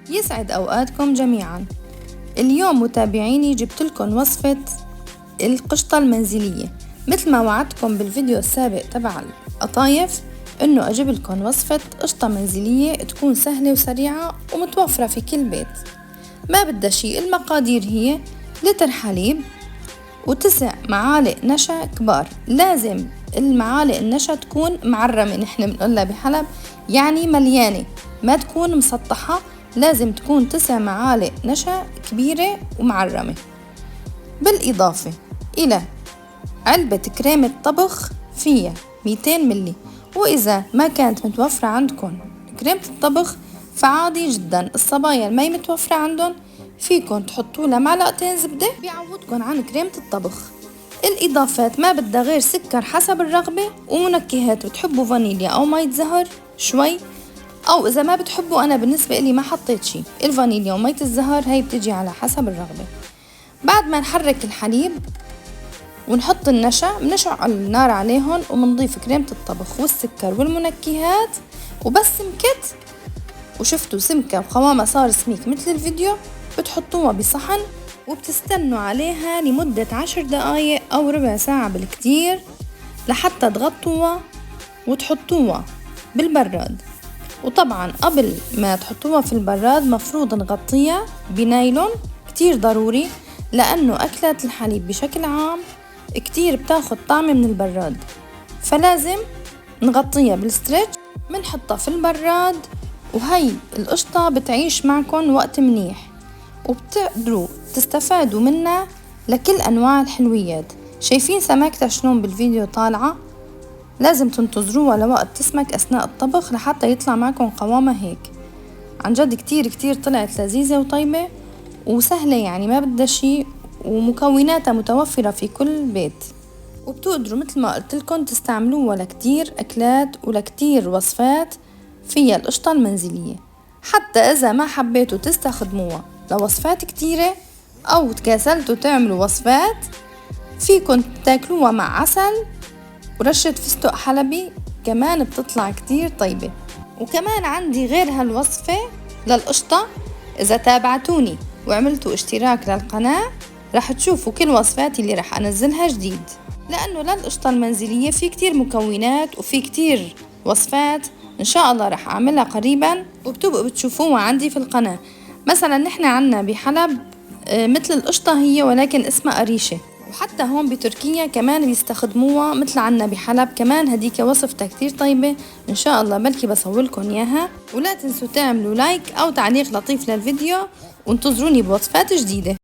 يسعد أوقاتكم جميعا. اليوم متابعيني جبت لكم وصفة القشطة المنزلية. مثل ما وعدتكم بالفيديو السابق تبع القطايف انه اجيب لكم وصفة قشطة منزلية تكون سهلة وسريعة ومتوفرة في كل بيت. ما بدها شي، المقادير هي لتر حليب و9 معالق نشا كبار. لازم المعالق النشا تكون معرمة، نحن بنقولها بحلب يعني مليانة، ما تكون مسطحة. لازم تكون 9 معالق نشا كبيرة ومعرمة. بالإضافة إلى علبة كريمة طبخ فيها 200 ملي، وإذا ما كانت متوفرة عندكم كريمة الطبخ فعادي جدا الصبايا المي متوفرة عندهم فيكن تحطوا لها معلقتين زبدة بيعوضكن عن كريمة الطبخ. الإضافات ما بدها غير سكر حسب الرغبة، ومنكهات بتحبوا فانيليا أو مية زهر شوي، أو إذا ما بتحبوا أنا بالنسبة إلي ما حطيت شي، الفانيليا ومية الزهر هي بتجي على حسب الرغبة. بعد ما نحرك الحليب ونحط النشا بنشعل النار عليهم وبنضيف كريمة الطبخ والسكر والمنكهات وبس سمكت وشفتوا سمكة وقوامها صار سميك مثل الفيديو، بتحطوها بصحن وبتستنوا عليها لمدة 10 دقايق أو ربع ساعة بالكتير لحتى تغطوها وتحطوها بالبراد. وطبعا قبل ما تحطوها في البراد مفروض نغطيها بنايلون، كتير ضروري لأنه أكلات الحليب بشكل عام كتير بتاخد طعم من البراد، فلازم نغطيها بالستريتش. بنحطها في البراد وهي القشطة بتعيش معكم وقت منيح وبتقدروا تستفادوا منها لكل أنواع الحلويات. شايفين سماكتها شلون بالفيديو طالعة؟ لازم تنتظروها لوقت تسمك أثناء الطبخ لحتى يطلع معكم قوامها هيك. عن جد كتير كتير طلعت لذيذة وطيبة وسهلة، يعني ما بدها شي، ومكوناتها متوفرة في كل بيت، وبتقدروا مثل ما قلت لكم تستعملوها لكتير أكلات ولكتير وصفات فيها القشطة المنزلية. حتى إذا ما حبيتوا تستخدموها لوصفات كتيرة أو تكاسلتوا تعملوا وصفات، فيكن تاكلوها مع عسل ورشة فستق حلبي، كمان بتطلع كتير طيبة. وكمان عندي غير هالوصفة للقشطة، إذا تابعتوني وعملتوا اشتراك للقناة رح تشوفوا كل وصفاتي اللي رح أنزلها جديد، لأنه للقشطة المنزلية في كتير مكونات وفي كتير وصفات إن شاء الله رح أعملها قريبا وبتبقوا بتشوفوها عندي في القناة. مثلا نحن عنا بحلب مثل القشطة هي ولكن اسمها قريشة، وحتى هون بتركيا كمان بيستخدموها مثل عنا بحلب، كمان هديك وصفتها كتير طيبة إن شاء الله بلكي بصورلكن إياها. ولا تنسوا تعملوا لايك أو تعليق لطيف للفيديو وانتظروني بوصفات جديدة.